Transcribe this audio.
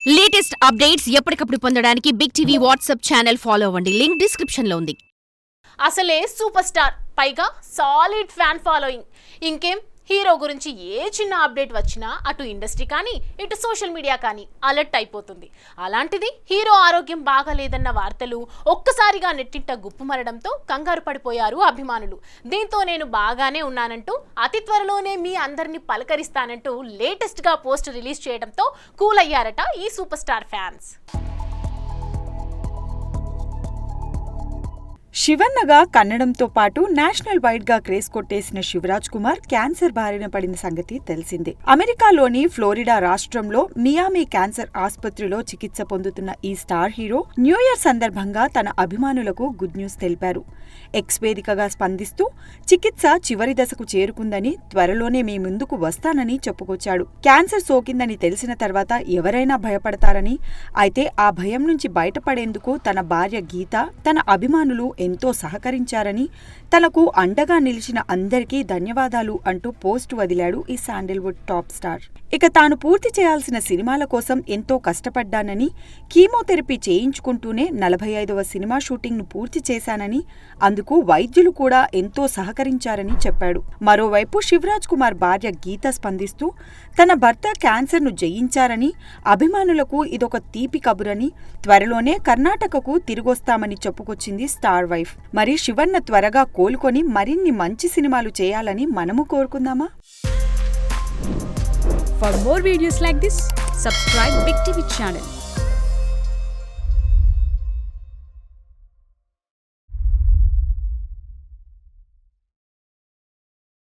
Latest updates ఎప్పటికప్పుడు పొందడానికి big TV WhatsApp channel follow అవ్వండి. లింక్ డిస్క్రిప్షన్ లో ఉంది. అసలే సూపర్ స్టార్, పైగా సాలిడ్ ఫ్యాన్ ఫాలోయింగ్. ఇంకేం హీరో గురించి ఏ చిన్న అప్డేట్ వచ్చినా అటు ఇండస్ట్రీ కానీ ఇటు సోషల్ మీడియా కానీ అలర్ట్ అయిపోతుంది. అలాంటిది హీరో ఆరోగ్యం బాగాలేదన్న వార్తలు ఒక్కసారిగా నెట్టింట గుప్పుమరడంతో కంగారు పడిపోయారు అభిమానులు. దీంతో నేను బాగానే ఉన్నానంటూ అతి త్వరలోనే మీ అందరినీ పలకరిస్తానంటూ లేటెస్ట్ గా పోస్ట్ రిలీజ్ చేయడంతో కూల్ అయ్యారట ఈ సూపర్ స్టార్ ఫ్యాన్స్. శివన్నగా కన్నడంతో పాటు నేషనల్ వైడ్ గా క్రేజ్ కొట్టేసిన శివరాజ్ కుమార్ క్యాన్సర్ బారిన పడిన సంగతి తెలిసిందే. అమెరికాలోని ఫ్లోరిడా రాష్ట్రంలో మియామి క్యాన్సర్ ఆసుపత్రిలో చికిత్స పొందుతున్న ఈ స్టార్ హీరో న్యూ ఇయర్ సందర్భంగా తన అభిమానులకు గుడ్ న్యూస్ తెలిపారు. ఎక్స్ వేదికగా స్పందిస్తూ చికిత్స చివరి దశకు చేరుకుందని, త్వరలోనే మీ ముందుకు వస్తానని చెప్పుకొచ్చాడు. క్యాన్సర్ సోకిందని తెలిసిన తర్వాత ఎవరైనా భయపడతారని, అయితే ఆ భయం నుంచి బయటపడేందుకు తన భార్య గీత, తన అభిమానులు ఎంతో సహకరించారని, తనకు అండగా నిలిచిన అందరికీ ధన్యవాదాలు అంటూ పోస్ట్ వదిలాడు ఈ శాండిల్వుడ్ టాప్ స్టార్. ఇక తాను పూర్తి చేయాల్సిన సినిమాల కోసం ఎంతో కష్టపడ్డానని, కీమోథెరపీ చేయించుకుంటూనే 45వ సినిమా షూటింగ్ను పూర్తి చేశానని, అందుకు వైద్యులు కూడా ఎంతో సహకరించారని చెప్పాడు. మరోవైపు శివరాజ్ కుమార్ భార్య గీత స్పందిస్తూ తన భర్త క్యాన్సర్ను జయించారని, అభిమానులకు ఇదొక తీపి కబురని, త్వరలోనే కర్ణాటకకు తిరిగొస్తామని చెప్పుకొచ్చింది స్టార్ వైఫ్. మరి శివన్న త్వరగా కోలుకొని మరిన్ని మంచి సినిమాలు చేయాలని మనము కోరుకుందామా? For more videos like this, subscribe Big TV channel.